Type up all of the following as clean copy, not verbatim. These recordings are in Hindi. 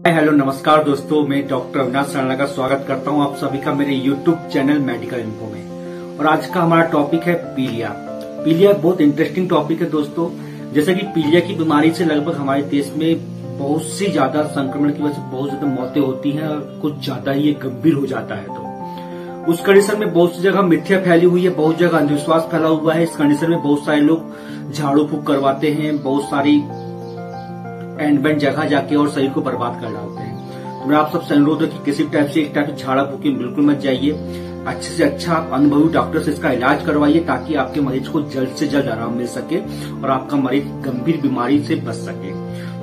हेलो नमस्कार दोस्तों, मैं डॉक्टर अविनाश राणा का स्वागत करता हूं आप सभी का मेरे यूट्यूब चैनल मेडिकल इन्फो में। और आज का हमारा टॉपिक है पीलिया। पीलिया बहुत इंटरेस्टिंग टॉपिक है दोस्तों। जैसे कि पीलिया की बीमारी से लगभग हमारे देश में बहुत सी ज्यादा संक्रमण की वजह से बहुत ज्यादा मौतें होती हैं और कुछ ज्यादा ही ये गंभीर हो जाता है। तो उस कंडीशन में बहुत सी जगह मिथ्या फैली हुई है, बहुत जगह अंधविश्वास फैला हुआ है। इस कंडीशन में बहुत सारे लोग झाड़ू फूक करवाते हैं, बहुत सारी एंड बैंड जगह जाके और शरीर को बर्बाद कर डालते हैं। तो मैं आप सबसे अनुरोध है कि किसी टाइप से इस टाइप से झाड़ा फूकी बिल्कुल मत जाइए। अच्छे से अच्छा अनुभवी डॉक्टर से इसका इलाज करवाइए ताकि आपके मरीज को जल्द से जल्द आराम मिल सके और आपका मरीज गंभीर बीमारी से बच सके।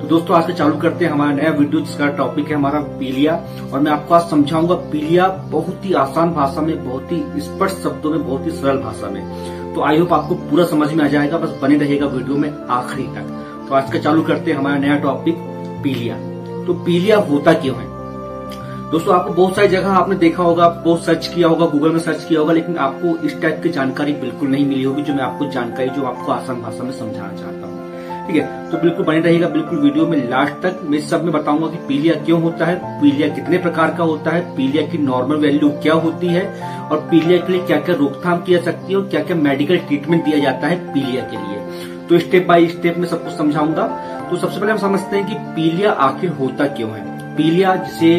तो दोस्तों आज से चालू करते हैं हमारा नया वीडियो, जिसका टॉपिक है हमारा पीलिया। और मैं आपको आज समझाऊंगा पीलिया बहुत ही आसान भाषा में, बहुत ही स्पष्ट शब्दों में, बहुत ही सरल भाषा में। तो आई होप आपको पूरा समझ में आ जाएगा, बस बने रहेगा वीडियो में आखिरी तक। तो आज का चालू करते हैं हमारा नया टॉपिक पीलिया। तो पीलिया होता क्यों है दोस्तों? आपको बहुत सारी जगह आपने देखा होगा, बहुत सर्च किया होगा, गूगल में सर्च किया होगा, लेकिन आपको इस टाइप की जानकारी बिल्कुल नहीं मिली होगी जो मैं आपको जानकारी जो आपको आसान भाषा में समझाना चाहता हूँ। ठीक है, तो बिल्कुल बने रहेगा बिल्कुल वीडियो में लास्ट तक। मैं सब में बताऊंगा कि पीलिया क्यों होता है, पीलिया कितने प्रकार का होता है, पीलिया की नॉर्मल वैल्यू क्या होती है और पीलिया के लिए क्या क्या रोकथाम की जा सकती है और क्या क्या मेडिकल ट्रीटमेंट दिया जाता है पीलिया के लिए। तो स्टेप बाय स्टेप में सब कुछ समझाऊंगा। तो सबसे पहले हम समझते हैं कि पीलिया आखिर होता क्यों है। पीलिया जिसे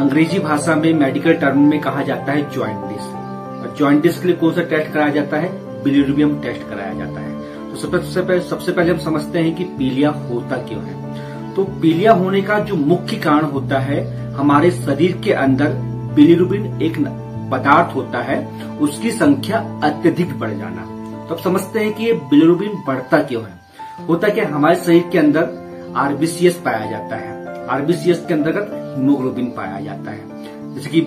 अंग्रेजी भाषा में मेडिकल टर्म में कहा जाता है जॉइंटिस। और जॉइंटिस के लिए कौन सा टेस्ट कराया जाता है? बिलिरुबियम टेस्ट कराया जाता है। तो सबसे पहले हम समझते हैं कि पीलिया होता क्यों है। तो पीलिया होने का जो मुख्य कारण होता है, हमारे शरीर के अंदर बिलिरुबिन एक पदार्थ होता है, उसकी संख्या अत्यधिक बढ़ जाना। तो अब समझते हैं कि ये बिलिरुबिन बढ़ता क्यों है। होता क्या, हमारे शरीर के अंदर आरबीसीएस पाया जाता है। आरबीसीएस के अंतर्गत हीमोग्लोबिन पाया जाता है। जैसे कि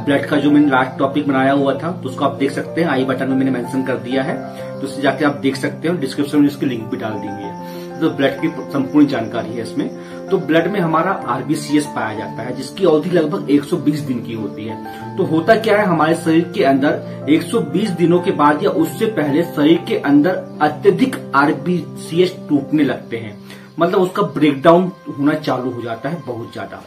ब्लड का जो मैंने लास्ट टॉपिक बनाया हुआ था, तो उसको आप देख सकते हैं, आई बटन में मैंने मेंशन कर दिया है, तो उससे जाके आप देख सकते हो। डिस्क्रिप्शन में इसकी लिंक भी डाल दी हुई है। तो ब्लड की संपूर्ण जानकारी है इसमें। तो ब्लड में हमारा आरबीसीएस पाया जाता है, जिसकी अवधि लगभग 120 दिन की होती है। तो होता क्या है, हमारे शरीर के अंदर 120 दिनों के बाद या उससे पहले शरीर के अंदर अत्यधिक आरबीसीएस टूटने लगते हैं, मतलब उसका ब्रेकडाउन होना चालू हो जाता है बहुत ज्यादा।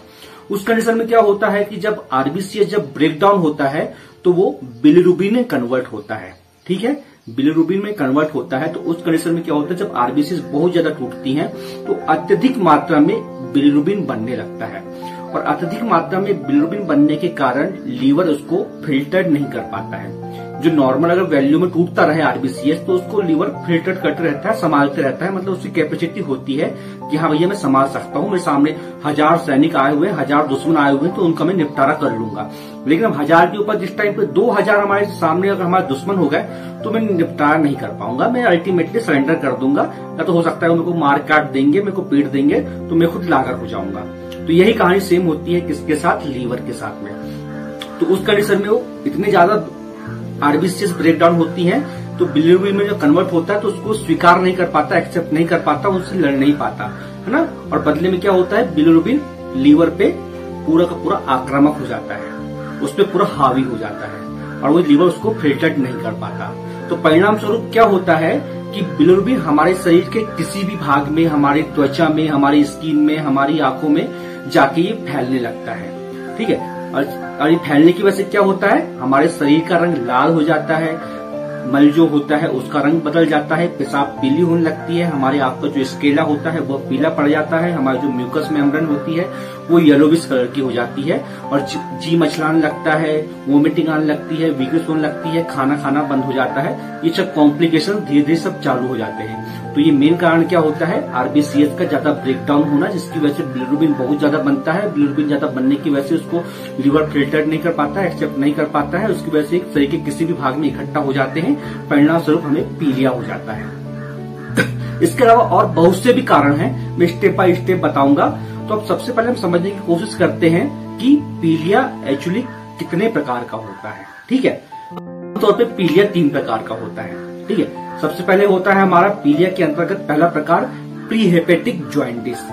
उस कंडीशन में क्या होता है कि जब आरबीसीएस जब ब्रेकडाउन होता है तो वो बिलिरुबिन में कन्वर्ट होता है। ठीक है, बिलिरुबिन में कन्वर्ट होता है। तो उस कंडीशन में क्या होता है, जब आरबीसीएस बहुत ज्यादा टूटती हैं तो अत्यधिक मात्रा में बिलिरुबिन बनने लगता है। और अत्यधिक मात्रा में बिलिरुबिन बनने के कारण लीवर उसको फिल्टर नहीं कर पाता है। जो नॉर्मल अगर वैल्यू में टूटता रहे आरबीसीएस तो उसको लीवर फिल्टर करते रहता है, संभालते रहता है, मतलब उसकी कैपेसिटी होती है कि हाँ भैया मैं संभाल सकता हूँ, मेरे सामने 1000 सैनिक आए हुए हैं, 1000 दुश्मन आए हुए हैं, तो उनका मैं निपटारा कर लूंगा। लेकिन अब 1000 के ऊपर जिस टाइम पे 2000 हमारे सामने अगर हमारे दुश्मन हो गए तो मैं निपटारा नहीं कर पाऊंगा, मैं अल्टीमेटली सरेंडर कर दूंगा। या तो हो सकता है मेरे को मार काट देंगे, मेरे को पीट देंगे, तो मैं खुद लागर हो जाऊंगा। तो यही कहानी सेम होती है किसके साथ? लीवर के साथ में। तो उस कंडीशन में वो इतने ज्यादा आरबीसीएस ब्रेकडाउन होती है तो बिलिरुबिन में जो कन्वर्ट होता है तो उसको स्वीकार नहीं कर पाता, एक्सेप्ट नहीं कर पाता, उससे लड़ नहीं पाता, है ना। और बदले में क्या होता है, बिलिरुबिन लीवर पे पूरा का पूरा आक्रामक हो जाता है, उस पर पूरा हावी हो जाता है और वो लीवर उसको फिल्टर नहीं कर पाता। तो परिणाम स्वरूप क्या होता है कि बिलिरुबिन हमारे शरीर के किसी भी भाग में, हमारी त्वचा में, हमारी स्किन में, हमारी आंखों में जाके ये फैलने लगता है। ठीक है, और ये फैलने की वजह से क्या होता है, हमारे शरीर का रंग लाल हो जाता है, मल जो होता है उसका रंग बदल जाता है, पेशाब पीली होने लगती है, हमारे आंख का जो स्केला होता है वह पीला पड़ जाता है, हमारी जो म्यूकस मेम्ब्रेन होती है वो येलोविश कलर की हो जाती है और जी मचलाने लगता है, वोमिटिंग आने लगती है, वीकनेस होने लगती है, खाना खाना बंद हो जाता है। ये सब कॉम्प्लिकेशन धीरे धीरे सब चालू हो जाते हैं। तो ये मेन कारण क्या होता है, आरबीसीएस का ज्यादा ब्रेकडाउन होना, जिसकी वजह से बिलिरुबिन बहुत ज्यादा बनता है। बिलिरुबिन ज्यादा बनने की वजह से उसको लीवर फिल्टर नहीं कर पाता, एक्सेप्ट नहीं कर पाता है, उसकी वजह से शरीर के किसी भी भाग में इकट्ठा हो जाते हैं, परिणाम स्वरूप हमें पीलिया हो जाता है। इसके अलावा और बहुत से भी कारण हैं, मैं स्टेप बाय स्टेप बताऊंगा। तो अब सबसे पहले हम समझने की कोशिश करते हैं कि पीलिया एक्चुअली कितने प्रकार का होता है। ठीक है, आमतौर पे पीलिया 3 प्रकार का होता है। ठीक है, सबसे पहले होता है हमारा पीलिया के अंतर्गत पहला प्रकार प्री हेपेटिक जॉइंटिस,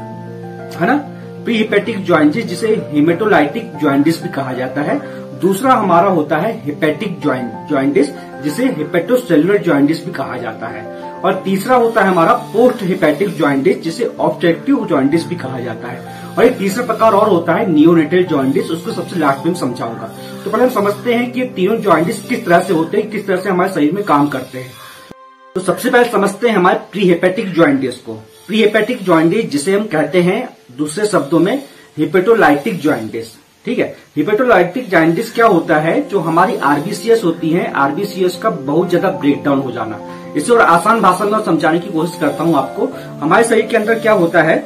है ना। प्री हेपेटिक जॉइंटिस जिसे हेमेटोलाइटिक जॉइंटिस भी कहा जाता है। दूसरा हमारा होता है हेपेटिक जॉइंटिस जिसे हेपेटोसेलुलर जॉइंटिस भी कहा जाता है। और तीसरा होता है हमारा पोस्ट हेपेटिक जॉइंटिस जिसे ऑब्स्ट्रक्टिव जॉइंटिस भी कहा जाता है। और एक तीसरा प्रकार और होता है नियोनेटल जॉन्डिस, उसको सबसे लास्ट में समझाऊंगा। तो पहले हम समझते हैं कि ये तीनों जॉन्डिस किस तरह से होते हैं, किस तरह से हमारे शरीर में काम करते हैं। तो सबसे पहले समझते हैं हमारे प्री हेपेटिक जॉन्डिस को। प्री हेपेटिक जॉन्डिस जिसे हम कहते हैं दूसरे शब्दों में हिपेटोलाइटिक जॉन्डिस, ठीक है। हिपेटोलाइटिक जॉन्डिस क्या होता है, जो हमारी आरबीसीएस होती है, आरबीसीएस का बहुत ज्यादा ब्रेकडाउन हो जाना। इसे और आसान भाषा में समझाने की कोशिश करता हूं आपको। हमारे शरीर के अंदर क्या होता है,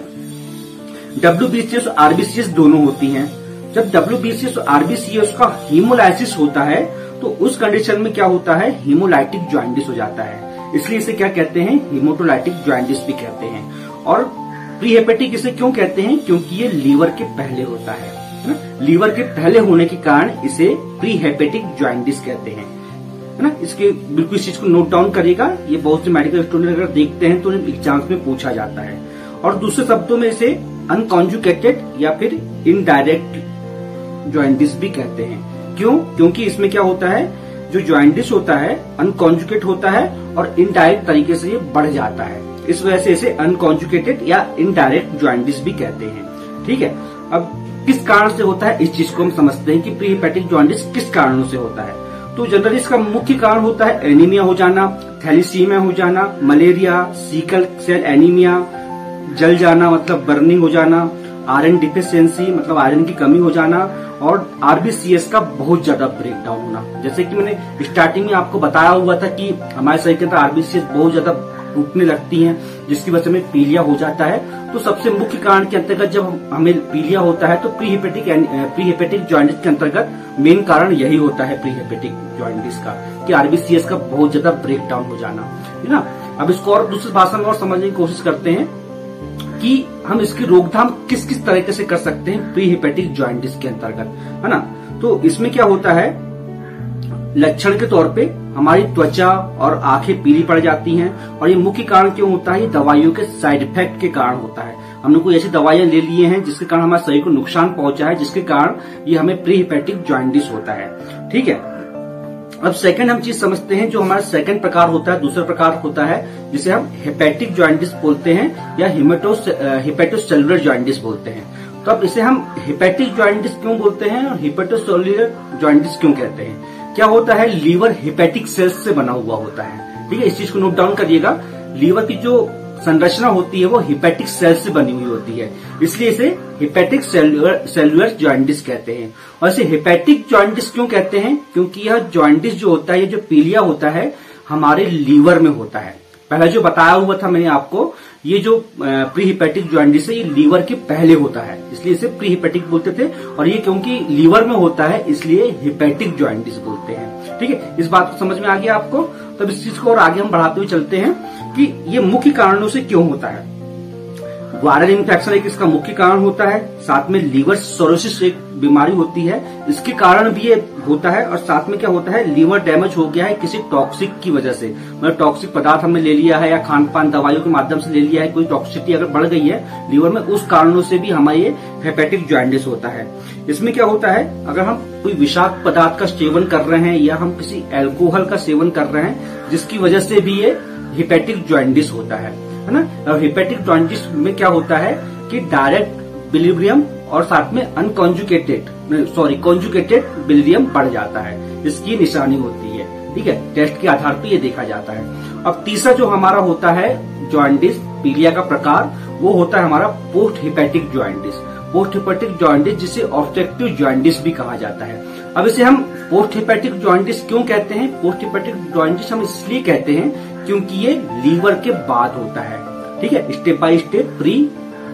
डब्ल्यूबीसीएस और आरबीसीएस दोनों होती हैं। जब डब्ल्यूबीसीएस और आरबीसीएस का हीमोलाइसिस होता है तो उस कंडीशन में क्या होता है, हीमोलाइटिक जॉन्डिस हो जाता है। इसलिए इसे क्या कहते हैं, हीमोटोलाइटिक जॉन्डिस भी कहते हैं। और प्री हेपेटिक इसे क्यों कहते हैं, क्योंकि ये लीवर के पहले होता है ना? लीवर के पहले होने के कारण इसे प्री हेपेटिक जॉन्डिस कहते हैं, है ना। इसके बिल्कुल इस चीज को नोट डाउन करिएगा, ये बहुत से मेडिकल स्टूडेंट अगर देखते हैं तो एग्जाम्स में पूछा जाता है। और दूसरे शब्दों में इसे अनकॉन्जुगेटेड या फिर इनडायरेक्ट जॉन्डिस भी कहते हैं। क्यों, क्योंकि इसमें क्या होता है, जो जॉन्डिस होता है अनकॉन्जुगेट होता है और इनडायरेक्ट तरीके से ये बढ़ जाता है। इस वजह से इसे अनकॉन्जुगेटेड या इनडायरेक्ट जॉन्डिस भी कहते हैं, ठीक है। अब किस कारण से होता है, इस चीज को हम समझते हैं कि प्री हेपेटिक जॉन्डिस किस कारणों से होता है। तो जनरली इसका मुख्य कारण होता है एनीमिया हो जाना, थैलीसीमिया हो जाना, मलेरिया, सिकल सेल एनीमिया, जल जाना मतलब बर्निंग हो जाना, आयरन डिफिशियंसी मतलब आयरन की कमी हो जाना, और आरबीसीएस का बहुत ज्यादा ब्रेकडाउन होना। जैसे कि मैंने स्टार्टिंग में आपको बताया हुआ था कि हमारे शरीर के अंदर आरबीसीएस बहुत ज्यादा टूटने लगती हैं, जिसकी वजह से हमें पीलिया हो जाता है। तो सबसे मुख्य कारण के अंतर्गत जब हमें पीलिया होता है तो प्री हेपेटिक जॉन्डिस के अंतर्गत मेन कारण यही होता है प्री हेपेटिक जॉन्डिस का, कि आरबीसीएस का बहुत ज्यादा ब्रेकडाउन हो जाना, है ना। अब इसको और दूसरी भाषा में और समझने की कोशिश करते हैं कि हम इसकी रोकथाम किस किस तरीके से कर सकते हैं प्री हेपेटिक जॉन्डिस के अंतर्गत, है ना। तो इसमें क्या होता है, लक्षण के तौर पे हमारी त्वचा और आंखें पीली पड़ जाती हैं। और ये मुख्य कारण क्यों होता है, ये दवाइयों के साइड इफेक्ट के कारण होता है। हमने कोई ऐसी दवाइयां ले लिए हैं जिसके कारण हमारे शरीर को नुकसान पहुंचा है, जिसके कारण ये हमें प्री हेपेटिक जॉन्डिस होता है, ठीक है। अब सेकंड हम चीज समझते हैं, जो हमारा सेकंड प्रकार होता है, दूसरा प्रकार होता है जिसे हम हेपेटिक जॉन्डिस बोलते हैं या हिपेटोसेलुलर जॉन्डिस बोलते हैं। तो अब इसे हम हेपेटिक जॉन्डिस क्यों बोलते हैं और हिपेटोसेलुलर जॉन्डिस क्यों कहते हैं। क्या होता है, लीवर हेपेटिक सेल्स से बना हुआ होता है, ठीक है। इस चीज को नोट डाउन करिएगा, लीवर की जो संरचना होती है वो हेपेटिक सेल्स से बनी हुई होती है, इसलिए इसे हेपेटिक सेलुलर जॉन्डिस कहते हैं। और इसे हेपेटिक जॉन्डिस क्यों कहते हैं, क्योंकि यह जॉन्डिस जो होता है, ये जो पीलिया होता है हमारे लीवर में होता है। पहले जो बताया हुआ था मैंने आपको, ये जो प्री हेपेटिक जॉन्डिस है ये लीवर के पहले होता है, इसलिए इसे प्री हेपेटिक बोलते थे। और ये क्योंकि लीवर में होता है इसलिए हेपेटिक जॉन्डिस बोलते हैं, ठीक है। इस बात को समझ में आ गया आपको। तब इस चीज को और आगे हम बढ़ाते हुए चलते हैं कि ये मुख्य कारणों से क्यों होता है। वायरल इन्फेक्शन एक इसका मुख्य कारण होता है, साथ में लीवर सिरोसिस एक बीमारी होती है, इसके कारण भी ये होता है। और साथ में क्या होता है, लीवर डैमेज हो गया है किसी टॉक्सिक की वजह से, मतलब टॉक्सिक पदार्थ हमने ले लिया है या खान पान दवाइयों के माध्यम से ले लिया है, कोई टॉक्सिसिटी अगर बढ़ गई है लीवर में, उस कारणों से भी हमारे ये हेपेटिक जॉन्डिस होता है। इसमें क्या होता है, अगर हम कोई विषाक्त पदार्थ का सेवन कर रहे हैं या हम किसी एल्कोहल का सेवन कर रहे हैं, जिसकी वजह से भी ये हेपेटिक जॉन्डिस होता है ना। और हेपेटिक जॉन्डिस में क्या होता है कि डायरेक्ट बिलिरुबियम और साथ में कॉन्जुगेटेड बिलिरुबियम बढ़ जाता है, इसकी निशानी होती है, ठीक है। टेस्ट के आधार पर ये देखा जाता है। अब तीसरा जो हमारा होता है जॉन्डिस पीलिया का प्रकार, वो होता है हमारा post hepatic jaundice. Post hepatic jaundice जिसे ऑब्स्ट्रक्टिव जॉन्डिस भी कहा जाता है। अब इसे हम पोस्ट हेपेटिक जॉन्डिस क्यों कहते हैं, पोस्ट हेपेटिक जॉन्डिस हम इसलिए कहते हैं क्योंकि ये लीवर के बाद होता है, ठीक है। स्टेप बाय स्टेप, प्री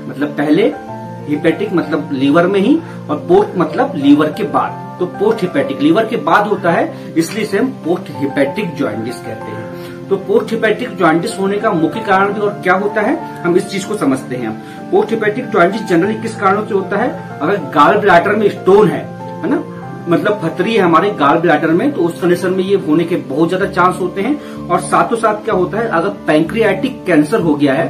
मतलब पहले, हेपेटिक मतलब लीवर में ही, और पोस्ट मतलब लीवर के बाद। तो पोस्ट हेपेटिक लीवर के बाद होता है, इसलिए इसे हम पोस्ट हेपेटिक जॉन्डिस कहते हैं। तो पोस्ट हेपेटिक जॉन्डिस होने का मुख्य कारण भी और क्या होता है, हम इस चीज को समझते हैं। पोस्ट हेपेटिक जॉन्डिस जनरली किस कारणों से होता है, अगर गाल ब्लैडर में स्टोन है ना, मतलब पथरी है हमारे गाल ब्लैडर में, तो उस कंडीशन में ये होने के बहुत ज्यादा चांस होते हैं। और साथों साथ क्या होता है, अगर पैंक्रियाटिक कैंसर हो गया है,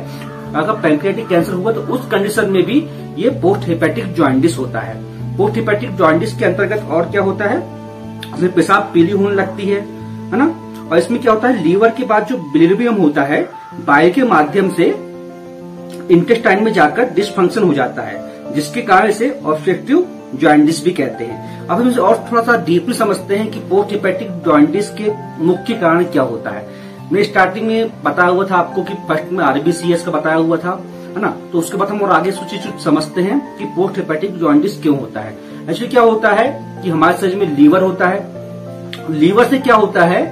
अगर पैंक्रियाटिक कैंसर हुआ तो उस कंडीशन में भी ये पोस्ट हेपेटिक जॉन्डिस होता है। पोस्ट हेपेटिक जॉन्डिस के अंतर्गत और क्या होता है, इसमें पेशाब पीली होने लगती है ना। और इसमें क्या होता है, लीवर के बाद जो बिलिरुबियम होता है बाइल के माध्यम से इंटेस्टाइन में जाकर डिसफंक्शन हो जाता है, जिसके कारण इसे ऑब्स्ट्रक्टिव जॉइंटिस भी कहते हैं। अब हम इसे और थोड़ा सा डीपली समझते हैं कि पोस्ट हेपेटिक जॉइंटिस के मुख्य कारण क्या होता है। मैं स्टार्टिंग में बताया हुआ था आपको कि फर्स्ट में आरबीसीएस का बताया हुआ था, है ना। तो उसके बाद हम और आगे कुछ चीज समझते हैं कि पोस्ट हेपेटिक जॉइंटिस क्यों होता है। एक्चुअली क्या होता है कि हमारे शरीर में लीवर होता है। लीवर से क्या होता है,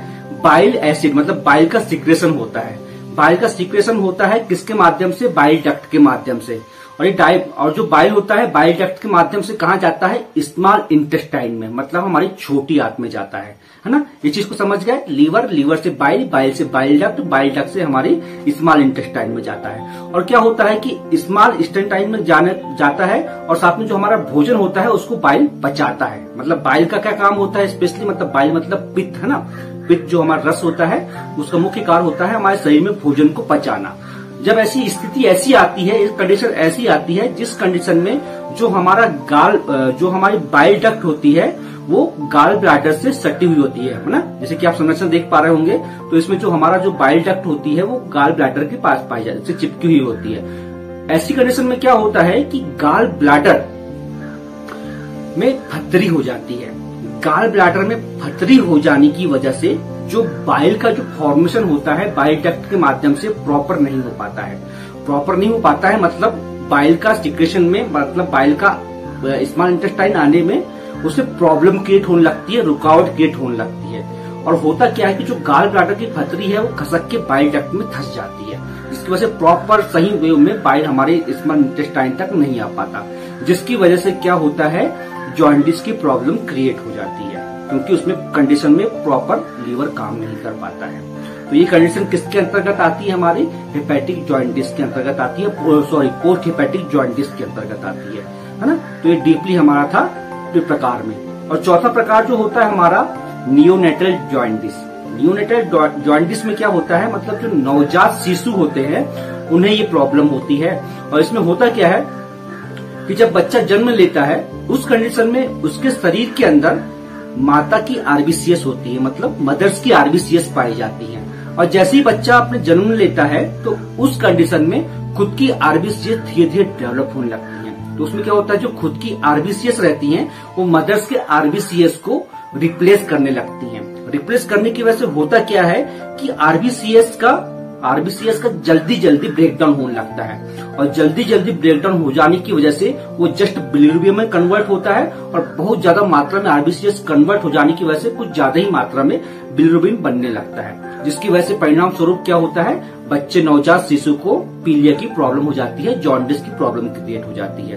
बाइल एसिड मतलब बाइल का सिक्रेशन होता है। बाइल का सिक्रेशन होता है किसके माध्यम से, बाइल डक्ट के माध्यम से। और जो बाइल होता है बाइल डक्ट के माध्यम से कहाँ जाता है, स्मॉल इंटेस्टाइन में, मतलब हमारी छोटी आंत में जाता है ना। ये चीज को समझ गए। लीवर से बाइल, बाइल से बाइल डक्ट से हमारी स्मॉल इंटेस्टाइन में जाता है। और क्या होता है कि स्मॉल इंटेस्टाइन में जाता है और साथ में जो हमारा भोजन होता है उसको बाइल पचाता है। मतलब बाइल का क्या काम होता है स्पेशली, मतलब बाइल मतलब पित्त, है ना। पित्त जो हमारा रस होता है उसका मुख्य कार्य होता है हमारे शरीर में भोजन को पचाना। जब ऐसी स्थिति ऐसी आती है, कंडीशन ऐसी आती है जिस कंडीशन में जो हमारी बाइल डक्ट होती है वो गाल ब्लैडर से सटी हुई होती है ना। जैसे कि आप संरचना देख पा रहे होंगे, तो इसमें जो हमारा जो बाइल डक्ट होती है वो गाल ब्लैडर के पास पाई जाती है, चिपकी हुई होती है। ऐसी कंडीशन में क्या होता है कि गाल ब्लैडर में फतरी हो जाती है। गाल ब्लैडर में फतरी हो जाने की वजह से जो बाइल का जो फॉर्मेशन होता है बाइल डक्ट के माध्यम से प्रॉपर नहीं हो पाता है। प्रॉपर नहीं हो पाता है मतलब बाइल का सिक्रेशन में, मतलब बाइल का स्मॉल इंटेस्टाइन आने में उससे प्रॉब्लम क्रिएट होने लगती है, रुकावट क्रिएट होने लगती है। और होता क्या है कि जो गाल ब्लैडर की फतरी है वो खसक के बाइल डक्ट में धंस जाती है, जिसकी वजह से प्रॉपर सही वे में बाइल हमारे स्मॉल इंटेस्टाइन तक नहीं आ पाता, जिसकी वजह से क्या होता है, जॉइंटिस की प्रॉब्लम क्रिएट हो जाती है, क्योंकि उसमें कंडीशन में प्रॉपर लीवर काम नहीं कर पाता है। तो ये कंडीशन किसके अंतर्गत आती है, हमारी हेपेटिक जॉइंटिस के अंतर्गत आती है, पोस्ट हेपेटिक जॉइंटिस के अंतर्गत आती है ना। तो ये डीपली हमारा था प्रकार में। और चौथा प्रकार जो होता है हमारा नियोनेटल जॉइंटिस। नियोनेटल जॉइंटिस में क्या होता है, मतलब जो नवजात शिशु होते हैं उन्हें ये प्रॉब्लम होती है। और इसमें होता क्या है कि जब बच्चा जन्म लेता है उस कंडीशन में उसके शरीर के अंदर माता की आरबीसीएस होती है, मतलब मदर्स की आरबीसीएस पाई जाती है। और जैसे ही बच्चा अपने जन्म लेता है तो उस कंडीशन में खुद की आरबीसीएस धीरे धीरे डेवलप होने लगती है। तो उसमें क्या होता है, जो खुद की आरबीसीएस रहती हैं वो मदर्स के आरबीसीएस को रिप्लेस करने लगती हैं। रिप्लेस करने की वजह से होता क्या है कि आरबीसीएस का जल्दी जल्दी ब्रेकडाउन होने लगता है। और जल्दी जल्दी ब्रेकडाउन हो जाने की वजह से वो जस्ट बिलिरुबिन में कन्वर्ट होता है और बहुत ज्यादा मात्रा में आरबीसीएस कन्वर्ट हो जाने की वजह से कुछ ज्यादा ही मात्रा में बिलिरुबिन बनने लगता है, जिसकी वजह से परिणाम स्वरूप क्या होता है, बच्चे नवजात शिशु को पीलिया की प्रॉब्लम हो जाती है, जॉन्डिस की प्रॉब्लम क्रिएट हो जाती है।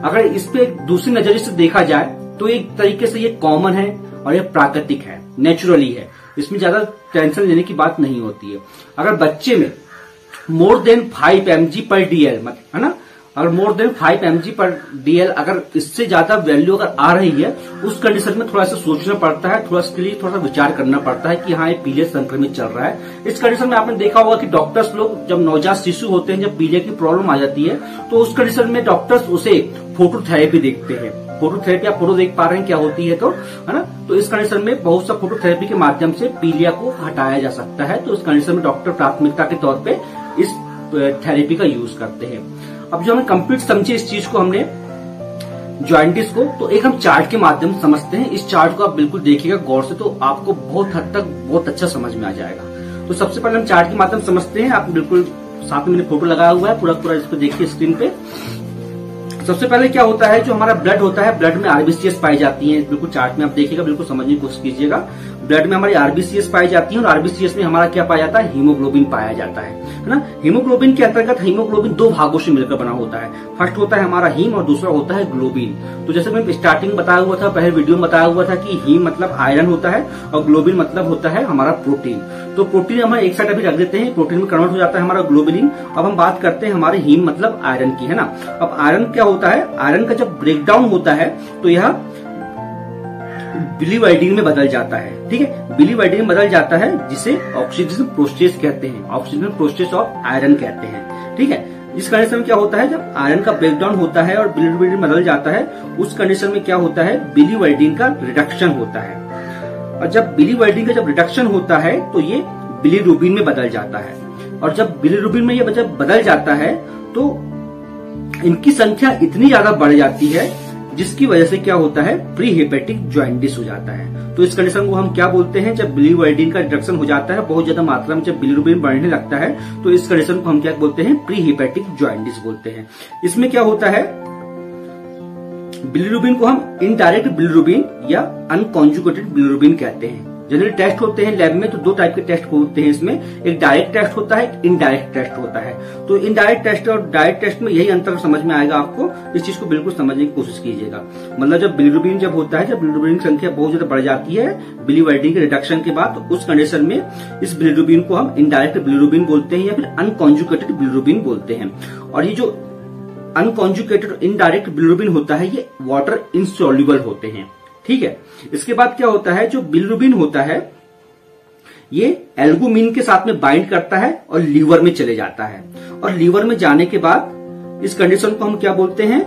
अगर इस पे दूसरी नजरिए से देखा जाए तो एक तरीके से ये कॉमन है और ये प्राकृतिक है, नेचुरली है, इसमें ज्यादा टेंशन लेने की बात नहीं होती है। अगर बच्चे में मोर देन 5 mg पर डीएल, है ना, अगर मोर देन 5 mg पर डीएल अगर इससे ज्यादा वैल्यू अगर आ रही है, उस कंडीशन में थोड़ा सा सोचना पड़ता है, थोड़ा इसके लिए थोड़ा सा विचार करना पड़ता है कि हाँ ये पीलिया संक्रमित चल रहा है। इस कंडीशन में आपने देखा होगा कि डॉक्टर्स लोग जब नवजात शिशु होते हैं, जब पीलिया की प्रॉब्लम आ जाती है तो उस कंडीशन में डॉक्टर्स उसे फोटोथेरेपी देखते हैं। फोटोथेरेपी आप फोटो देख पा रहे हैं क्या होती है, तो है ना। तो इस कंडीशन में बहुत सा फोटोथेरेपी के माध्यम से पीलिया को हटाया जा सकता है। तो इस कंडीशन में डॉक्टर प्राथमिकता के तौर पे इस थेरेपी का यूज करते हैं। अब जो हमें कंप्लीट समझे इस चीज को, हमने जॉइंटिस को, तो एक हम चार्ट के माध्यम से समझते हैं। इस चार्ट को आप बिल्कुल देखिएगा गौर से, तो आपको बहुत हद तक बहुत अच्छा समझ में आ जाएगा। तो सबसे पहले हम चार्ट के माध्यम से समझते हैं। आप बिल्कुल साथ में मैंने फोटो लगाया हुआ है, पूरा इसको देखिए स्क्रीन पे। सबसे पहले क्या होता है, जो हमारा ब्लड होता है, ब्लड में आरबीसीएस पाई जाती है। बिल्कुल चार्ट में आप देखिएगा, बिल्कुल समझने की कोशिश कीजिएगा। ब्लड में हमारी आरबीसीएस पाई जाती है और आरबीसीएस में हमारा क्या पाया जाता है, हीमोग्लोबिन पाया जाता है ना। हीमोग्लोबिन के अंतर्गत हीमोग्लोबिन 2 भागों से मिलकर बना होता है। फर्स्ट होता है हमारा हीम और दूसरा होता है ग्लोबिन। तो जैसे मैं स्टार्टिंग में बताया हुआ था, पहले वीडियो में बताया हुआ था कि हीम मतलब आयरन होता है और ग्लोबिन मतलब होता है हमारा प्रोटीन। तो प्रोटीन हम एक साइड अभी रख देते हैं, प्रोटीन में कन्वर्ट हो जाता है हमारा ग्लोबिन। अब हम बात करते हैं हमारे हीम मतलब आयरन की, है ना। अब आयरन क्या होता है, आयरन का जब ब्रेकडाउन होता है तो यह बिलीवर्डिन में बदल जाता है, ठीक है। बिलीवर्डिन में बदल जाता है जिसे ऑक्सीजन प्रोस्टेज कहते हैं, ऑक्सीजन प्रोस्टेज ऑफ आयरन कहते हैं, ठीक है। इस कंडीशन में क्या होता है, जब आयरन का ब्रेकडाउन होता है और बिलीवर्डिन बदल जाता है, उस कंडीशन में क्या होता है, बिलीवर्डिन का रिडक्शन होता है। और जब बिलीवर्डिन का जब रिडक्शन होता है तो ये बिलीरुबिन में बदल जाता है। और जब बिलीरुबिन में ये जब बदल जाता है तो इनकी संख्या इतनी ज्यादा बढ़ जाती है जिसकी वजह से क्या होता है, प्री हेपेटिक जॉइंटिस हो जाता है। तो इस कंडीशन को हम क्या बोलते हैं, जब बिलीरुबिन का रिडक्शन हो जाता है बहुत ज्यादा मात्रा में, जब बिलीरुबिन बढ़ने लगता है तो इस कंडीशन को हम क्या बोलते हैं, प्री हेपेटिक जॉइंटिस बोलते हैं। इसमें क्या होता है, बिलीरुबिन को हम इनडायरेक्ट बिलीरुबिन या अनकॉन्जुगेटेड बिलीरुबिन कहते हैं। जनरली टेस्ट होते हैं लैब में तो दो टाइप के टेस्ट होते हैं इसमें, एक डायरेक्ट टेस्ट होता है, एक इनडायरेक्ट टेस्ट होता है। तो इनडायरेक्ट टेस्ट और डायरेक्ट टेस्ट में यही अंतर समझ में आएगा आपको, इस चीज को बिल्कुल समझने की कोशिश कीजिएगा। मतलब जब बिलीरुबिन जब होता है, जब बिलीरुबिन की संख्या बहुत ज्यादा बढ़ जाती है बिलीवर्डिन के रिडक्शन के बाद, तो उस कंडीशन में इस बिलीरुबिन को हम इनडायरेक्ट बिलीरुबिन बोलते हैं या फिर अनकॉन्जुगेटेड बिलीरुबिन बोलते हैं। और ये जो अनकॉन्जुगेटेड इनडायरेक्ट बिलीरुबिन होता है ये वाटर इनसॉल्युबल होते हैं, ठीक है। इसके बाद क्या होता है, जो बिलीरुबिन होता है ये एल्बुमिन के साथ में बाइंड करता है और लीवर में चले जाता है, और लीवर में जाने के बाद इस कंडीशन को हम क्या बोलते हैं,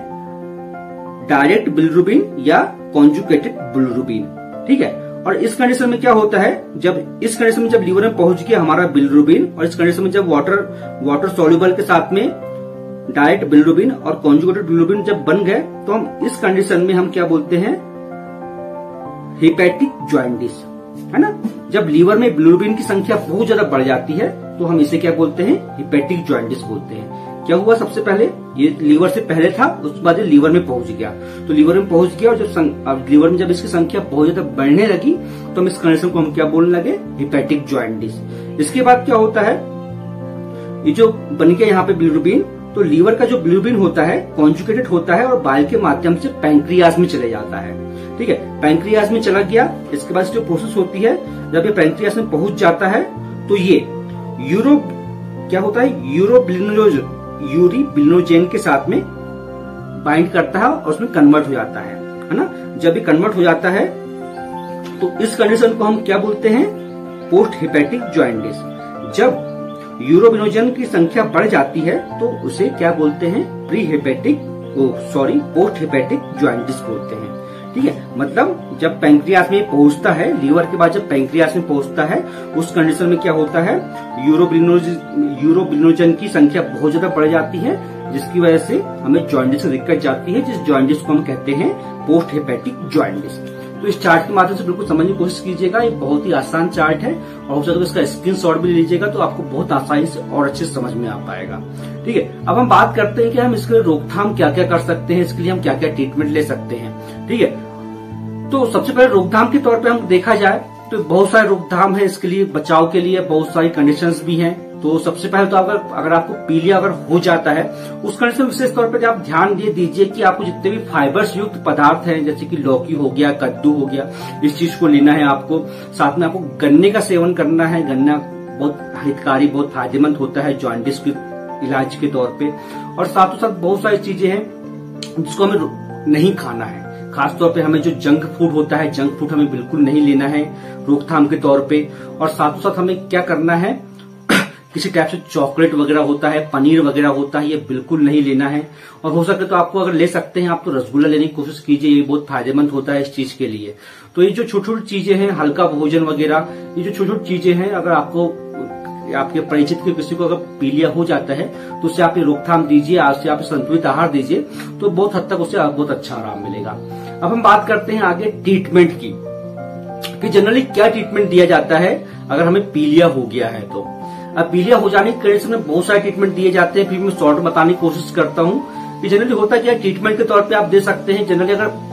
डायरेक्ट बिलीरुबिन या कॉन्जुगेटेड बिलीरुबिन, ठीक है। और इस कंडीशन में क्या होता है, जब इस कंडीशन में जब लीवर में पहुंच गया हमारा बिलीरुबिन, और इस कंडीशन में जब वाटर सॉल्युबल के साथ में डायरेक्ट बिलीरुबिन और कॉन्जुगेटेड बिलीरुबिन जब बन गए, तो हम इस कंडीशन में हम क्या बोलते हैं, हेपेटिक जॉइंटिस, है ना। जब लीवर में बिलीरुबिन की संख्या बहुत ज्यादा बढ़ जाती है तो हम इसे क्या बोलते हैं, हेपेटिक जॉइंटिस बोलते हैं। क्या हुआ, सबसे पहले ये लीवर से पहले था, उसके बाद ये लीवर में पहुंच गया, तो लीवर में पहुंच गया और जब लीवर में जब इसकी संख्या बहुत ज्यादा बढ़ने लगी तो हम इस कंडीशन को हम क्या बोलने लगे, हेपेटिक जॉइंटिस। इसके बाद क्या होता है, ये जो बन गया यहाँ पे बिलीरुबिन, तो लीवर का जो बिलीरुबिन होता है कॉन्जुगेटेड होता है और बाइल के माध्यम से पैंक्रियाज में चले जाता है, ठीक है। पैंक्रियाज में चला गया, इसके बाद जो प्रोसेस होती है, जब ये पैंक्रियाज में पहुंच जाता है तो ये क्या होता है, यूरोबिलिनोजेन के साथ में बाइंड करता है और उसमें कन्वर्ट हो जाता है ना। जब ये कन्वर्ट हो जाता है तो इस कंडीशन को हम क्या बोलते हैं, पोस्ट हेपेटिक जॉइंटिस। जब यूरोबिलिनोजेन की संख्या बढ़ जाती है तो उसे क्या बोलते हैं, पोस्ट हेपेटिक जॉइंटिस बोलते हैं, ठीक है। मतलब जब पैंक्रियाज में पहुंचता है, लीवर के बाद जब पैंक्रियाज में पहुंचता है, उस कंडीशन में क्या होता है, यूरोबिलिनोजेन की संख्या बहुत ज्यादा बढ़ जाती है, जिसकी वजह से हमें जॉइंटिस में दिक्कत जाती है, जिस जॉइंटिस को हम कहते हैं पोस्ट हेपेटिक जॉइंटिस। तो इस चार्ट के माध्यम से बिल्कुल समझने की कोशिश कीजिएगा, ये बहुत ही आसान चार्ट है और हो सके तो इसका स्क्रीनशॉट भी लीजिएगा तो आपको बहुत आसानी से और अच्छे से समझ में आ पाएगा, ठीक है। अब हम बात करते हैं कि हम इसके लिए रोकथाम क्या क्या कर सकते हैं, इसके लिए हम क्या क्या ट्रीटमेंट ले सकते हैं, ठीक है। तो सबसे पहले रोकथाम के तौर पे हम देखा जाए तो बहुत सारे रोकथाम है इसके लिए, बचाव के लिए बहुत सारी कंडीशंस भी हैं। तो सबसे पहले तो अगर आपको पीलिया अगर हो जाता है, उस कंडीशन में विशेष तौर पर आप ध्यान दीजिए कि आपको जितने भी फाइबर्स युक्त पदार्थ हैं, जैसे कि लौकी हो गया, कद्दू हो गया, इस चीज को लेना है आपको। साथ में आपको गन्ने का सेवन करना है, गन्ना बहुत हितकारी, बहुत फायदेमंद होता है जॉइंटिस के इलाज के तौर पे। और साथ ही साथ बहुत सारी चीजें हैं जिसको हमें नहीं खाना है, खासतौर पे हमें जो जंक फूड होता है, जंक फूड हमें बिल्कुल नहीं लेना है रोकथाम के तौर पे। और साथ ही साथ हमें क्या करना है, किसी टाइप से चॉकलेट वगैरह होता है, पनीर वगैरह होता है, ये बिल्कुल नहीं लेना है। और हो सके तो आपको अगर ले सकते हैं आप तो रसगुल्ला लेने की कोशिश कीजिए, ये बहुत फायदेमंद होता है इस चीज के लिए। तो ये जो छोटी छोटी चीजें हैं, हल्का भोजन वगैरह, ये जो छोटी छोटी चीजें हैं, अगर आपको आपके परिचित के किसी को अगर पीलिया हो जाता है तो उससे आप ये रोकथाम दीजिए, आज से आप संतुलित आहार दीजिए, तो बहुत हद तक उससे बहुत अच्छा आराम मिलेगा। अब हम बात करते हैं आगे ट्रीटमेंट की, कि जनरली क्या ट्रीटमेंट दिया जाता है अगर हमें पीलिया हो गया है। तो अब पीलिया हो जाने के कंडीशन में बहुत सारे ट्रीटमेंट दिए जाते हैं, फिर मैं शॉर्ट बताने की कोशिश करता हूँ कि जनरली होता क्या है। ट्रीटमेंट के तौर पे आप दे सकते हैं, जनरली अगर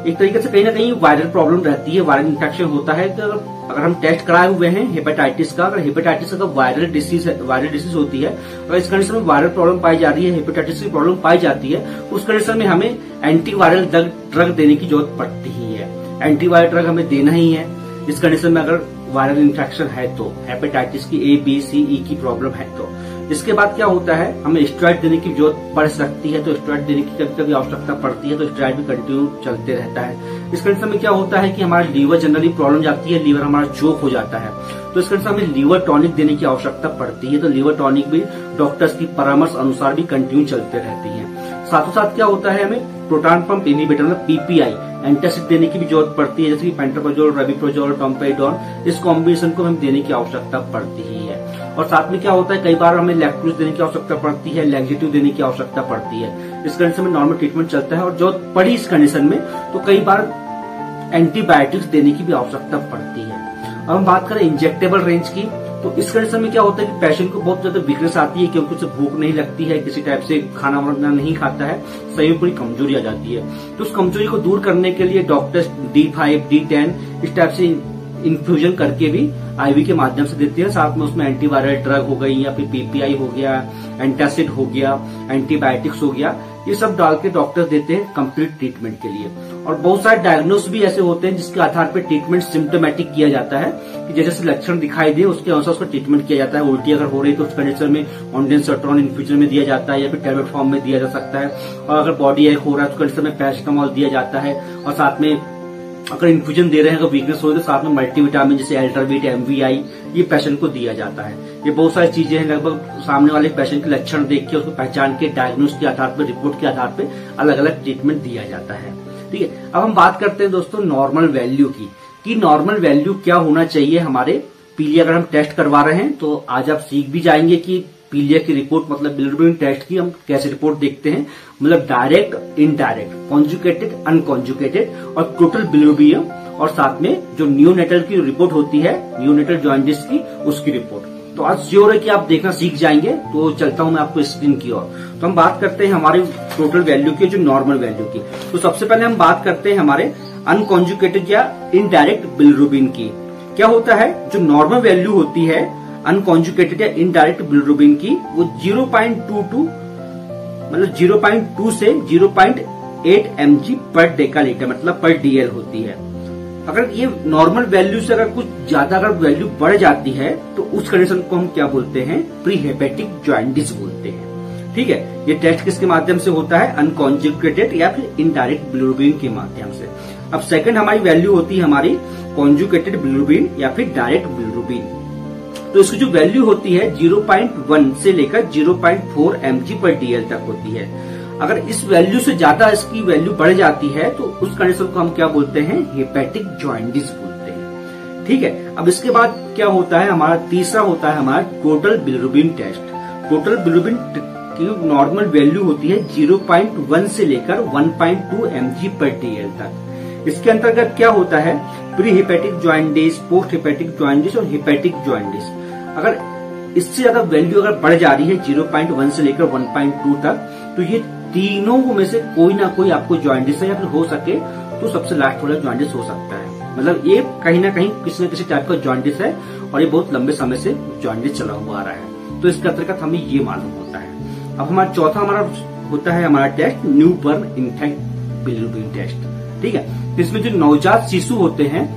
एक तरीके से कहीं ना कहीं वायरल प्रॉब्लम रहती है, वायरल इन्फेक्शन होता है, तो अगर हम टेस्ट कराए हुए हैं हेपेटाइटिस का, अगर हेपेटाइटिस का वायरल डिसीज होती है, अगर इस कंडीशन में वायरल प्रॉब्लम पाई जा रही है, हेपेटाइटिस की प्रॉब्लम पाई जाती है, उस कंडीशन में हमें एंटीवायरल ड्रग देने की जरूरत पड़ती ही है। एंटीवायरल ड्रग हमें देना ही है इस कंडीशन में अगर वायरल इन्फेक्शन है तो, हेपेटाइटिस की A, B, C, E की प्रॉब्लम है तो। इसके बाद क्या होता है, हमें स्टेरॉइड देने की जरूरत पड़ सकती है, तो स्टेरॉइड देने की कभी कभी आवश्यकता पड़ती है, तो स्टेरॉइड भी कंटिन्यू चलते रहता है। इस कंडीशन में क्या होता है कि हमारा लीवर जनरली प्रॉब्लम जाती है, लीवर हमारा चोक हो जाता है, तो इस कंडीशन में लीवर टॉनिक देने की आवश्यकता पड़ती है, तो लीवर टॉनिक भी डॉक्टर्स की परामर्श अनुसार भी कंटिन्यू चलते रहती है। साथ ही साथ क्या होता है, हमें प्रोटॉन पंप इनहिबिटर मतलब PPI एंटासिड देने की भी जरूरत पड़ती है, जैसे कि पेंटोप्राजोल, रबिप्रोजोल, टोम्पेडोन, इस कॉम्बिनेशन को हमें देने की आवश्यकता पड़ती ही है। और साथ में क्या होता है, कई बार हमें लैक्टोज देने की आवश्यकता पड़ती है, लैक्सेटिव देने की आवश्यकता पड़ती है। इस कंडीशन में नॉर्मल ट्रीटमेंट चलता है, और जो पड़ी इस कंडीशन में तो कई बार एंटीबायोटिक्स देने की भी आवश्यकता पड़ती है। अब हम बात करें इंजेक्टेबल रेंज की, तो इस कंडीशन में क्या होता है कि पेशेंट को बहुत ज्यादा वीकनेस आती है, क्योंकि उसे भूख नहीं लगती है, किसी टाइप से खाना वाना नहीं खाता है, शरीर में पूरी कमजोरी आ जाती है। तो उस कमजोरी को दूर करने के लिए डॉक्टर्स D5, D10 इस टाइप से इन्फ्यूजन करके भी आईवी के माध्यम से देते हैं। साथ में उसमें एंटीवायरल ड्रग हो गई, या फिर PPI हो गया, एंटासिड हो गया, एंटीबायोटिक्स हो गया, ये सब डाल के डॉक्टर देते हैं कंप्लीट ट्रीटमेंट के लिए। और बहुत सारे डायग्नोस भी ऐसे होते हैं जिसके आधार पर ट्रीटमेंट सिम्टोमेटिक किया जाता है, कि जैसे जैसे लक्षण दिखाई दे उसके अनुसार उसका ट्रीटमेंट किया जाता है। उल्टी अगर हो रही है तो उस कंडीशन में ऑन्डेंसर्ट्रॉन इन्फ्यूजन में दिया जाता है, या फिर टैबलेट फॉर्म में दिया जा सकता है। और अगर बॉडी एक हो रहा है तो कंडीशन में पैरासिटामोल दिया जाता है। और साथ में अगर इन्फ्यूजन दे रहे हैं, अगर वीकनेस हो रही है तो साथ में मल्टीविटामिन जैसे अल्ट्रावीट, MVI ये पेशेंट को दिया जाता है। ये बहुत सारी चीजें हैं, लगभग सामने वाले पेशेंट के लक्षण देख के उसको पहचान के डायग्नोस के आधार पर, रिपोर्ट के आधार पर अलग अलग ट्रीटमेंट दिया जाता है। ठीक है, अब हम बात करते हैं दोस्तों नॉर्मल वैल्यू की, कि नॉर्मल वैल्यू क्या होना चाहिए हमारे पीलिया अगर हम टेस्ट करवा रहे हैं। तो आज आप सीख भी जाएंगे कि पीलिया की रिपोर्ट मतलब बिलिरुबिन टेस्ट की हम कैसे रिपोर्ट देखते हैं, मतलब डायरेक्ट, इनडायरेक्ट, कॉन्जुगेटेड, अनकॉन्जुगेटेड और टोटल बिलिरुबिन, और साथ में जो नियोनेटल की रिपोर्ट होती है, नियोनेटल जॉन्डिस की, उसकी रिपोर्ट। तो आज श्योर है कि आप देखना सीख जाएंगे। तो चलता हूं मैं आपको स्क्रीन की ओर। तो हम बात करते हैं हमारे टोटल वैल्यू की, जो नॉर्मल वैल्यू की। तो सबसे पहले हम बात करते हैं हमारे अनकॉन्जुगेटेड या इनडायरेक्ट बिलिरुबिन की। क्या होता है, जो नॉर्मल वैल्यू होती है अनकॉन्जुगेटेड या इनडायरेक्ट बिलिरुबिन की, वो 0.22 मतलब 0.2 से 0.8 mg पर डेकालीटर मतलब पर DL होती है। अगर ये नॉर्मल वैल्यू से अगर कुछ ज्यादा अगर वैल्यू बढ़ जाती है तो उस कंडीशन को हम क्या बोलते हैं, प्री हेपेटिक जॉन्डिस बोलते हैं। ठीक है, ये टेस्ट किसके माध्यम से होता है, अनकॉन्जुगेटेड या फिर इनडायरेक्ट बिलिरुबिन के माध्यम से। अब सेकंड हमारी वैल्यू होती है हमारी कॉन्जुगेटेड बिलिरुबिन या फिर डायरेक्ट बिलिरुबिन। तो इसकी जो वैल्यू होती है 0.1 से लेकर 0.4 mg पर DL तक होती है। अगर इस वैल्यू से ज्यादा इसकी वैल्यू बढ़ जाती है तो उस कंडीशन को हम क्या बोलते हैं, हेपेटिक जॉन्डिस बोलते हैं। ठीक है, अब इसके बाद क्या होता है, हमारा तीसरा होता है हमारा total bilirubin test. Total bilirubin की नॉर्मल वैल्यू होती है 0.1 से लेकर 1.2 mg पर DL तक। इसके अंतर्गत क्या होता है, pre hepatic jaundice, post hepatic jaundice और हेपेटिक जॉन्डिस। अगर इससे ज्यादा वैल्यू अगर बढ़ जा रही है 0.1 से लेकर 1.2 तक, तो ये तीनों में से कोई ना कोई आपको जॉन्डिस है, या फिर हो सके तो सबसे लास्ट वाला जॉन्डिस हो सकता है। मतलब ये कहीं ना कहीं किसी न किसी टाइप का जॉन्डिस है, और ये बहुत लंबे समय से जॉन्डिस चला हुआ आ रहा है। तो इसके अंतर्गत हमें ये मालूम होता है। अब हमारा चौथा हमारा होता है हमारा test, newborn infant bilirubin test. ठीक है, इसमें जो नवजात शिशु होते हैं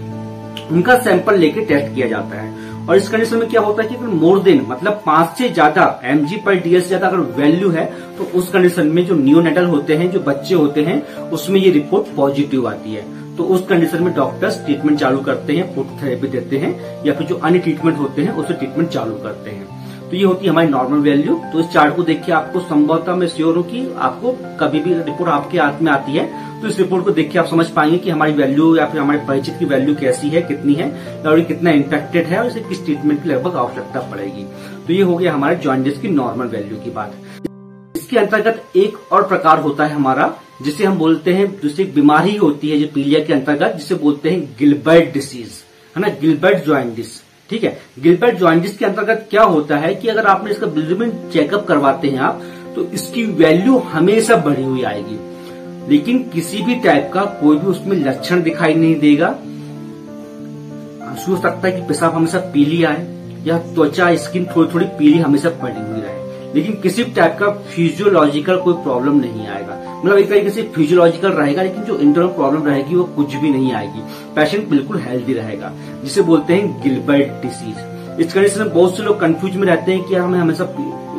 उनका सैंपल लेके टेस्ट किया जाता है। और इस कंडीशन में क्या होता है कि अगर मोर देन मतलब 5 से ज्यादा mg पर DL से ज्यादा अगर वैल्यू है तो उस कंडीशन में जो नियोनेटल होते हैं, जो बच्चे होते हैं, उसमें ये रिपोर्ट पॉजिटिव आती है। तो उस कंडीशन में डॉक्टर्स ट्रीटमेंट चालू करते हैं, फोटोथेरेपी देते हैं, या फिर जो अन्य ट्रीटमेंट होते हैं उससे ट्रीटमेंट चालू करते हैं। तो ये होती है हमारी नॉर्मल वैल्यू। तो इस चार्ट को देख के आपको संभवतः मैं श्योर हूं कि आपको कभी भी रिपोर्ट आपके हाथ में आती है तो इस रिपोर्ट को देख के आप समझ पाएंगे कि हमारी वैल्यू या फिर हमारे परिचित की वैल्यू कैसी है, कितनी है, और कितना इम्पैक्टेड है, और इसे किस ट्रीटमेंट की लगभग आवश्यकता पड़ेगी। तो ये हो गया हमारे जॉन्डिस की नॉर्मल वैल्यू की बात। इसके अंतर्गत एक और प्रकार होता है हमारा, जिसे हम बोलते हैं, दूसरी बीमारी होती है जो पीलिया के अंतर्गत, जिसे बोलते हैं गिलबर्ट डिसीज, है ना, गिलबर्ट जॉन्डिस। ठीक है, गिलबर्ट जॉन्डिस के अंतर्गत क्या होता है कि अगर आपने इसका बिलिरुबिन चेकअप करवाते हैं आप, तो इसकी वैल्यू हमेशा बढ़ी हुई आएगी, लेकिन किसी भी टाइप का कोई भी उसमें लक्षण दिखाई नहीं देगा। हो सकता है कि पेशाब हमेशा पीली आए, या त्वचा स्किन थोड़ी थोड़ी पीली हमेशा पड़ी हुई रहे, लेकिन किसी भी टाइप का फिजियोलॉजिकल कोई प्रॉब्लम नहीं आएगा। मतलब एक तरीके से फिजियोलॉजिकल रहेगा, लेकिन जो इंटरनल प्रॉब्लम रहेगी वो कुछ भी नहीं आएगी। पेशेंट बिल्कुल हेल्दी रहेगा, जिसे बोलते हैं गिलबर्ट डिसीज। इस कंडीशन में बहुत से लोग कंफ्यूज में रहते हैं कि हमें हमेशा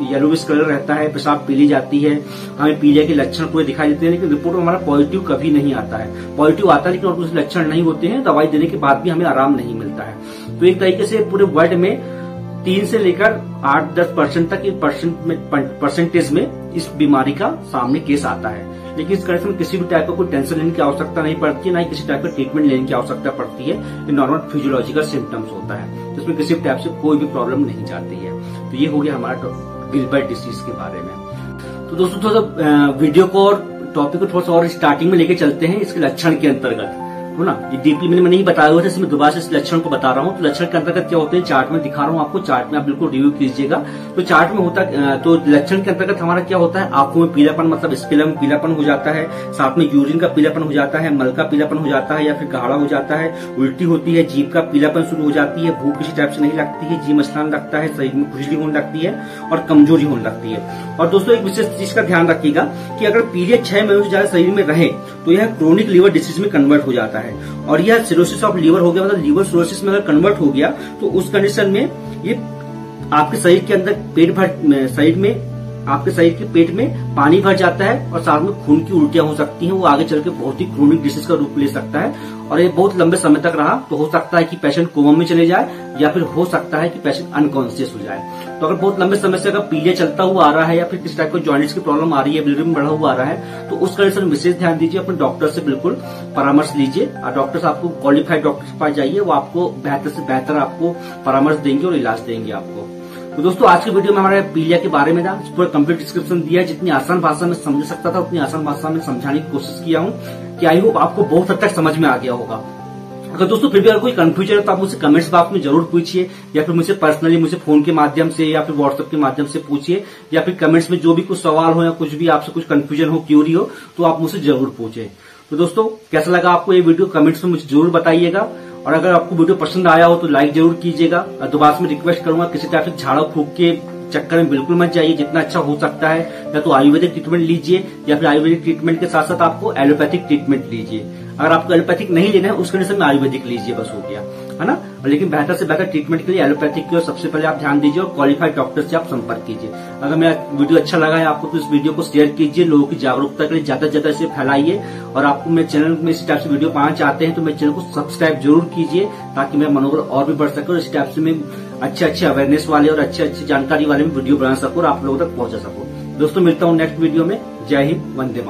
येलोविश कलर रहता है, पेशाब पीली जाती है, हमें पीलिया के लक्षण पूरे दिखाई देते हैं, लेकिन रिपोर्ट में हमारा पॉजिटिव कभी नहीं आता है। पॉजिटिव आता है लेकिन और कुछ लक्षण नहीं होते हैं, दवाई देने के बाद भी हमें आराम नहीं मिलता है। तो एक तरीके से पूरे वर्ल्ड में 3 से लेकर 8-10% तक परसेंटेज में इस बीमारी का सामने केस आता है। लेकिन इस कंडीशन में किसी भी टाइप का कोई टेंशन लेने की आवश्यकता नहीं पड़ती है, ना ही किसी टाइप का ट्रीटमेंट लेने की आवश्यकता पड़ती है। ये नॉर्मल फिजियोलॉजिकल सिम्टम्स होता है, जिसमें किसी भी टाइप से कोई भी प्रॉब्लम नहीं जाती है। तो ये हो गया हमारा गिलबर्ट डिसीज के बारे में। तो दोस्तों थोड़ा सा वीडियो को और टॉपिक को थोड़ा सा और स्टार्टिंग में लेके चलते हैं इसके लक्षण के अंतर्गत, है ना। ये डीपली मैंने नहीं बताया हुआ था, इसमें दोबारा से इस लक्षण को बता रहा हूँ। तो लक्षण के अंतर्गत क्या होते हैं चार्ट में दिखा रहा हूँ आपको, चार्ट में आप बिल्कुल रिव्यू कीजिएगा। तो चार्ट में होता तो लक्षण के अंतर्गत हमारा क्या होता है, आंखों में पीलापन मतलब स्क्लेरा में पीलापन हो जाता है, साथ में यूरिन का पीलापन हो जाता है, मल का पीलापन हो जाता है या फिर गाढ़ा हो जाता है, उल्टी होती है, जीभ का पीलापन शुरू हो जाती है, भूख किसी टाइप से नहीं लगती है, जी मचलान लगता है, शरीर में खुजली होने लगती है और कमजोरी होने लगती है। और दोस्तों एक विशेष चीज का ध्यान रखिएगा कि अगर पीरियड 6 महीनों से ज्यादा शरीर में रहे तो यह क्रोनिक लीवर डिसीज में कन्वर्ट हो जाता है। और यह सिरोसिस ऑफ लीवर हो गया, मतलब लीवर सिरोसिस में अगर कन्वर्ट हो गया तो उस कंडीशन में ये आपके शरीर के अंदर आपके शरीर के पेट में पानी भर जाता है और साथ में खून की उल्टियां हो सकती हैं। वो आगे चल के बहुत ही क्रोनिक डिसीज का रूप ले सकता है और ये बहुत लंबे समय तक रहा तो हो सकता है कि पेशेंट कोमा में चले जाए या फिर हो सकता है कि पेशेंट अनकॉन्शियस हो जाए। तो अगर बहुत लंबे समय से अगर पीलिया चलता हुआ आ रहा है या फिर किस टाइप का जॉइंट्स की प्रॉब्लम आ रही है, ब्लीडिंग बढ़ा हुआ आ रहा है, तो उस कंडीशन में विशेष ध्यान दीजिए, अपने डॉक्टर से बिल्कुल परामर्श लीजिए। और डॉक्टर से आपको क्वालिफाइड डॉक्टर के पास जाइए, वो आपको बेहतर से बेहतर आपको परामर्श देंगे और इलाज देंगे आपको। तो दोस्तों आज की वीडियो में हमारे पीलिया के बारे में था, पूरा कंप्लीट डिस्क्रिप्शन दिया है। जितनी आसान भाषा में समझ सकता था उतनी आसान भाषा में समझाने की कोशिश किया हूँ कि आई होप आपको बहुत हद तक समझ में आ गया होगा। अगर दोस्तों फिर भी अगर कोई कंफ्यूजन है तो आप मुझसे कमेंट्स बॉक्स में जरूर पूछिए या फिर मुझे पर्सनली मुझे फोन के माध्यम से या फिर व्हाट्सएप के माध्यम से पूछिए, या फिर कमेंट्स में जो भी कुछ सवाल हो या कुछ भी आपसे कुछ कंफ्यूजन हो, क्यूरी हो, तो आप मुझसे जरूर पूछे। तो दोस्तों कैसा लगा आपको ये वीडियो कमेंट्स में मुझे जरूर बताइएगा। और अगर आपको वीडियो पसंद आया हो तो लाइक जरूर कीजिएगा। और दोबारा में रिक्वेस्ट करूंगा किसी टाइप से झाड़ा फूक के चक्कर में बिल्कुल मत जाइए। जितना अच्छा हो सकता है या तो आयुर्वेदिक ट्रीटमेंट लीजिए या फिर आयुर्वेदिक ट्रीटमेंट के साथ साथ आपको एलोपैथिक ट्रीटमेंट लीजिए। अगर आपको एलोपैथिक नहीं लेना है उस कंडीशन में आयुर्वेदिक लीजिए, बस हो गया, है ना। लेकिन बेहतर से बेहतर ट्रीटमेंट के लिए एलोपैथिक की ओर सबसे पहले आप ध्यान दीजिए और क्वालिफाइड डॉक्टर से आप संपर्क कीजिए। अगर मेरा वीडियो अच्छा लगा है आपको तो इस वीडियो को शेयर कीजिए, लोगों की जागरूकता के लिए ज्यादा से ज्यादा इसे फैलाइए। और आपको मेरे चैनल में इस टाइप से वीडियो पाना चाहते हैं तो मेरे चैनल को सब्सक्राइब जरूर कीजिए ताकि मेरा मनोबल और भी बढ़ सके और इस टाइप से मैं अच्छे अवेयरनेस वाले और अच्छे जानकारी वाले में वीडियो बना सकूं और आप लोगों तक पहुंचा सकूं। दोस्तों मिलता हूं नेक्स्ट वीडियो में। जय हिंद, वंदे मातरम।